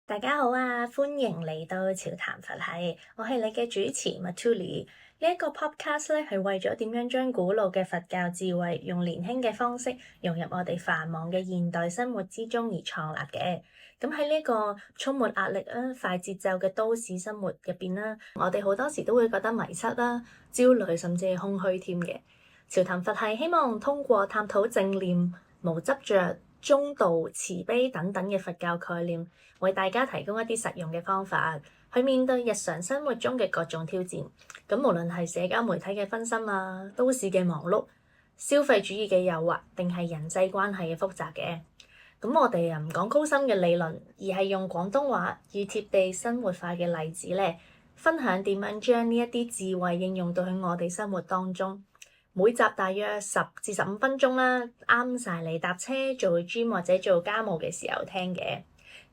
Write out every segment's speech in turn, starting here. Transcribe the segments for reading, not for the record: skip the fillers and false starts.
大家好啊，歡迎嚟到潮談佛系，我係你嘅主持 Matuli。呢一個 podcast 咧係為咗點樣將古老嘅佛教智慧用年輕嘅方式融入我哋繁忙嘅現代生活之中而創立嘅。咁喺呢個充滿壓力快節奏嘅都市生活入邊啦，我哋好多時都會覺得迷失啦、焦慮甚至係空虛添嘅。潮談佛系希望通過探討正念、無執着、中道、慈悲等等嘅佛教概念，為大家提供一啲實用嘅方法，去面對日常生活中嘅各種挑戰。咁無論係社交媒體嘅分心啊、都市嘅忙碌、消費主義嘅誘惑，定係人際關係嘅複雜嘅。咁我哋唔講高深嘅理論，而係用廣東話以貼地生活化嘅例子咧，分享點樣將呢一啲智慧應用到喺我哋生活當中。每集大約10至15分鐘啦，啱晒你搭車、做 gym 或者做家務嘅時候聽嘅。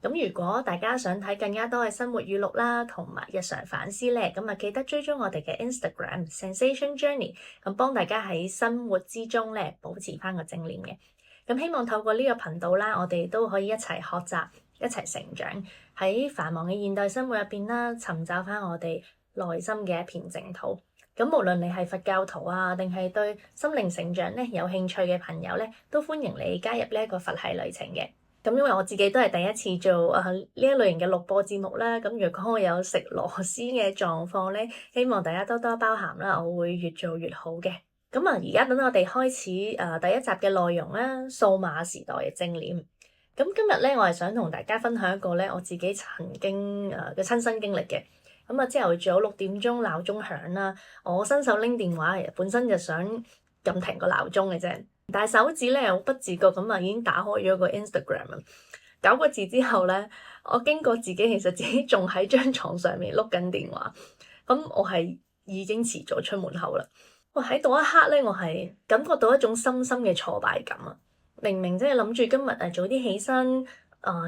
咁如果大家想睇更加多嘅生活語錄啦，同埋日常反思咧，咁啊記得追蹤我哋嘅 Instagram Sensation Journey，咁幫大家喺生活之中咧保持翻個正念嘅。咁希望透過呢個頻道啦，我哋都可以一齊學習、一齊成長，喺繁忙嘅現代生活入邊啦，尋找翻我哋內心嘅一片淨土。咁無論你係佛教徒啊，定係對心靈成長咧有興趣嘅朋友咧，都歡迎你加入呢一個佛系旅程嘅。咁因為我自己都係第一次做呢一類型嘅錄播節目啦，咁如果我有食螺絲嘅狀況咧，希望大家多多包涵啦，我會越做越好嘅。咁而家等我哋開始第一集嘅內容啦，數碼時代嘅正念。咁今日咧，我係想同大家分享一個咧我自己曾經嘅親身經歷嘅。咁朝頭早6點鐘鬧鐘響啦，我伸手拎電話，本身就想撳停個鬧鐘嘅啫，但係手指咧又不自覺咁已經打開咗個 Instagram。9個字之後咧，我經過自己其實自己仲喺張床上面碌緊電話，咁我係已經遲咗出門口啦。喺嗰一刻咧，我係感覺到一種深深嘅挫敗感啊！明明真係諗住今日早啲起身，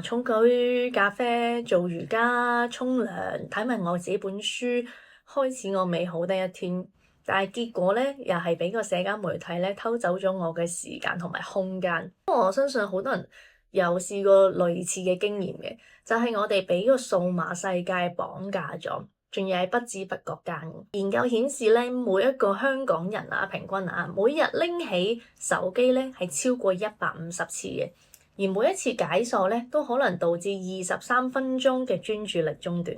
沖杯咖啡、做瑜伽、沖涼，睇埋我自己本書，開始我美好的一天。但係結果咧，又係俾個社交媒體咧偷走咗我嘅時間同埋空間。我相信好多人有試過類似嘅經驗嘅，就係我哋俾個數碼世界綁架咗。仲要喺不知不覺間。研究顯示咧，每一個香港人平均每日拎起手機咧係超過150次嘅，而每一次解鎖咧都可能導致23分鐘嘅專注力中斷。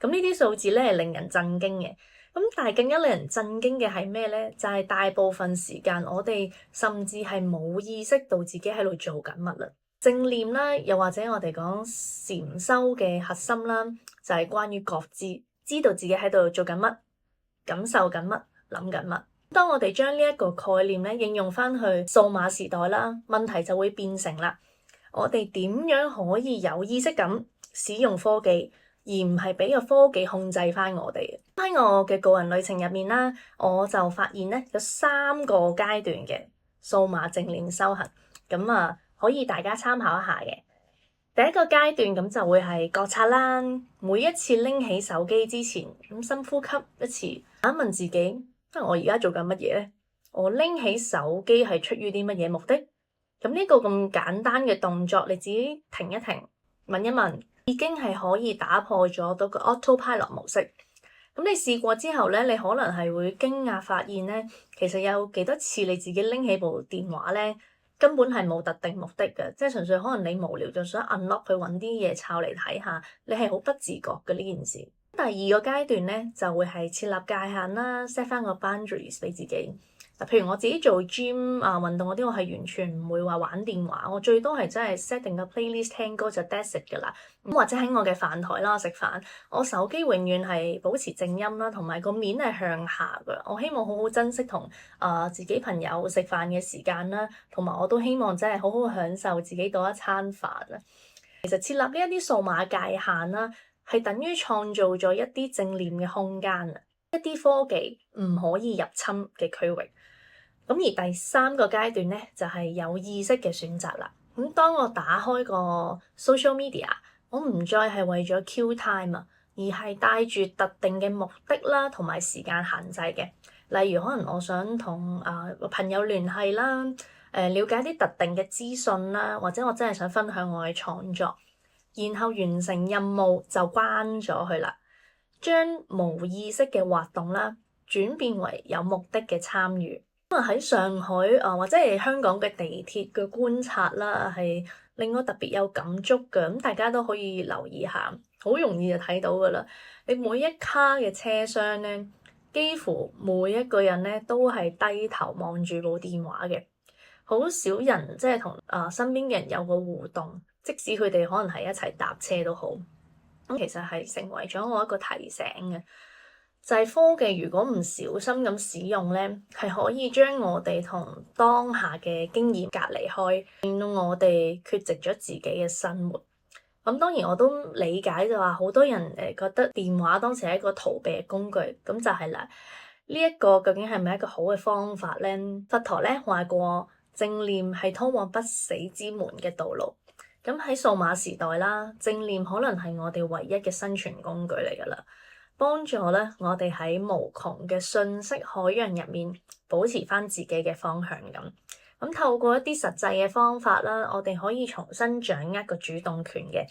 咁呢啲數字咧係令人震驚嘅。咁但係更加令人震驚嘅係咩咧？就係大部分時間我哋甚至係冇意識到自己喺度做緊乜啦。正念啦，又或者我哋講禪修嘅核心啦，就係關於覺知。知道自己喺度做緊乜，感受緊乜，諗緊乜。當我哋將呢一個概念咧應用翻去數碼時代啦，問題就會變成啦，我哋點樣可以有意識咁使用科技，而唔係俾個科技控制翻我哋。喺我嘅個人旅程入面啦，我就發現咧有3個階段嘅數碼正念修行，咁可以大家參考一下嘅。第一個階段咁就會係覺察啦，每一次拎起手機之前咁深呼吸一次，問問自己，我而家做緊乜嘢咧？我拎起手機係出於啲乜嘢目的？咁呢個咁簡單嘅動作，你自己停一停，問一問，已經係可以打破咗到個 autopilot 模式。咁你試過之後咧，你可能係會驚訝發現咧，其實有幾多次你自己拎起部電話咧，根本係冇特定目的嘅，即係純粹可能你無聊就想 unlock 去揾啲嘢抄嚟睇下，你係好不自覺嘅呢件事。第二個階段咧就會係設立界限啦 ，set 翻個 boundaries 俾自己。譬如我自己做 gym 運動嗰啲，我係完全唔會話玩電話，我最多係真係 set 定個 playlist 聽歌就 that's it 㗎啦。或者喺我嘅飯台啦，我食飯，我手機永遠係保持靜音啦，同埋個面係向下㗎。我希望好好珍惜同自己朋友食飯嘅時間啦，同埋我都希望真係好好享受自己嗰一餐飯啦。其實設立呢一啲數碼界限啦，係等於創造咗一啲正念嘅空間啊，一啲科技唔可以入侵嘅區域。咁而第3個階段咧，就係有意識嘅選擇啦。咁當我打開個 social media，我唔再係為咗 kill time 而係帶住特定嘅目的啦，同埋時間限制嘅。例如可能我想同朋友聯繫啦，了解啲特定嘅資訊啦，或者我真係想分享我嘅創作。而然後完成任務就關咗佢啦，將無意識嘅滑動啦轉變為有目的嘅參與。咁啊喺上海或者係香港嘅地鐵嘅觀察啦，係令我特別有感觸嘅。咁大家都可以留意下，好容易就睇到噶啦。你每一卡嘅車廂咧，幾乎每一個人咧都係低頭望住部電話嘅，好少人即係同身邊嘅人有個互動，即使佢哋可能係一齊搭車都好。咁其實係成為咗我一個提醒嘅。就係科技如果唔小心咁使用咧，係可以將我哋同當下嘅經驗隔離開，令到我哋缺席咗自己嘅生活。咁當然我都理解就話好多人覺得電話當時係一個逃避嘅工具，咁就係啦。呢一個究竟係咪一個好嘅方法咧？佛陀咧話過，正念係通往不死之門嘅道路。咁喺數碼時代啦，正念可能係我哋唯一嘅生存工具嚟㗎啦。幫助咧我哋喺無窮嘅信息海洋入面保持返自己嘅方向咁。咁透過一啲實際嘅方法啦，我哋可以重新掌握個主動權嘅。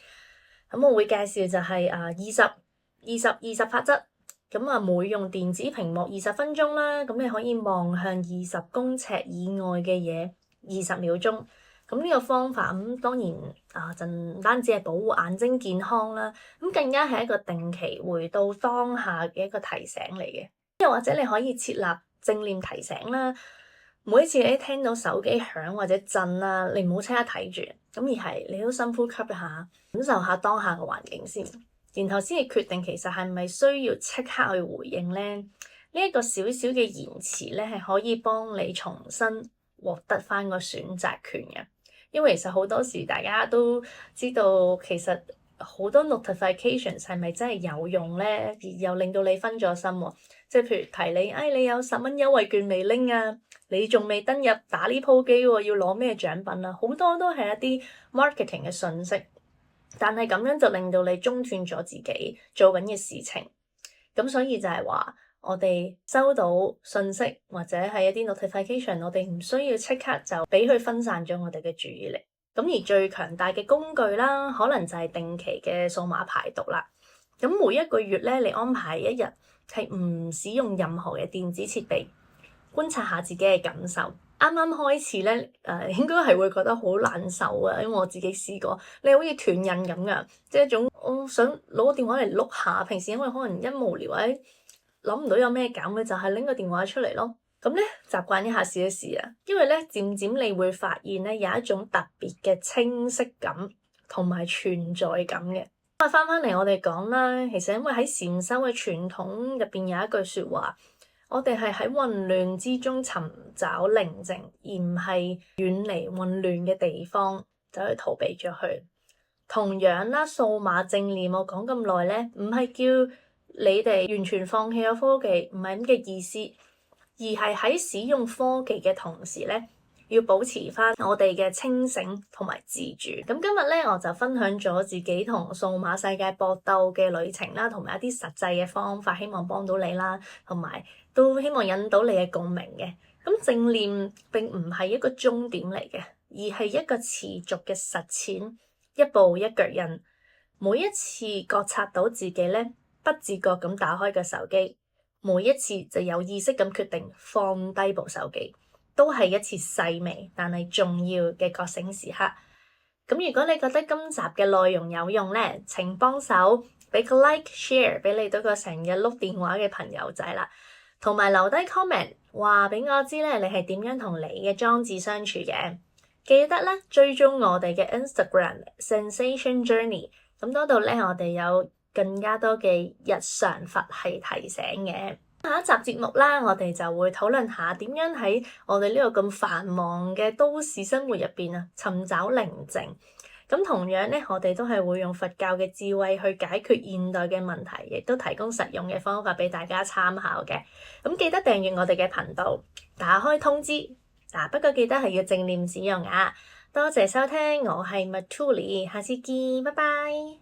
咁我會介紹就係20法則。咁每用電子屏幕20分鐘啦，咁你可以望向20公尺以外嘅嘢20秒鐘。咁呢個方法咁當然就唔單止係保護眼睛健康啦，咁更加係一個定期回到當下嘅一個提醒嚟嘅。又或者你可以設立正念提醒啦，每一次你聽到手機響或者震啦，你唔好即刻睇住，咁而係你都深呼吸一下，感受下當下嘅環境先，然後先至決定其實係咪需要即刻去回應咧？呢一個小小嘅延遲咧，係可以幫你重新獲得翻個選擇權嘅。因為其實好多時大家都知道，其實好多 notifications 係咪真係有用咧？而又令到你分咗心喎。即係譬如提你，你有10蚊優惠券未拎啊？你仲未登入打呢鋪機喎？要攞咩獎品啊？好多都係一啲 marketing 嘅信息，但係咁樣就令到你中斷咗自己做緊嘅事情。咁所以就係話，我哋收到信息或者係一啲 notification， 我哋唔需要即刻就俾佢分散咗我哋嘅注意力。咁而最強大嘅工具啦，可能就係定期嘅數碼排毒啦。咁每一個月咧，你安排一日係唔使用任何嘅電子設備，觀察下自己嘅感受。啱啱開始咧，應該係會覺得好難受啊，因為我自己試過，你好似斷癮咁噶，即係一種我想攞個電話嚟碌下。平時因為可能一無聊諗唔到有咩搞嘅，就係拎個電話出嚟咯。咁咧習慣一下試一試啊，因為咧漸漸你會發現咧有一種特別嘅清晰感同埋存在感嘅。咁啊翻嚟我哋講啦，其實因為喺禪修嘅傳統入邊有一句説話，我哋係喺混亂之中尋找寧靜，而唔係遠離混亂嘅地方走去逃避咗佢。同樣啦，數碼正念我講咁耐咧，唔係叫你哋完全放棄咗科技，唔係咁嘅意思，而係喺使用科技嘅同時咧，要保持翻我哋嘅清醒同埋自主。咁今日咧，我就分享咗自己同數碼世界搏鬥嘅旅程啦，同埋一啲實際嘅方法，希望幫到你啦，同埋都希望引到你嘅共鳴嘅。咁正念並唔係一個終點嚟嘅，而係一個持續嘅實踐，一步一腳印。每一次覺察到自己咧，不自覺咁打開個手機，每一次就有意識咁決定放低部手機，都係一次細微但係重要嘅覺醒時刻。咁如果你覺得今集嘅內容有用咧，請幫手俾個 like share 俾你嗰個成日碌電話嘅朋友仔啦，同埋留低 comment 話俾我知咧，你係點樣同你嘅裝置相處嘅。記得咧追蹤我哋嘅 Instagram Zensation Journey， 咁嗰度咧我哋有更加多嘅日常佛系提醒嘅。下一集節目啦，我哋就會討論下點樣喺我哋呢個咁繁忙嘅都市生活入邊尋找寧靜。咁同樣咧，我哋都係會用佛教嘅智慧去解決現代嘅問題，亦都提供實用嘅方法俾大家參考嘅。咁記得訂閱我哋嘅頻道，打開通知。不過記得係要正念使用啊！多謝收聽，我係 Matuli，下次見，拜拜。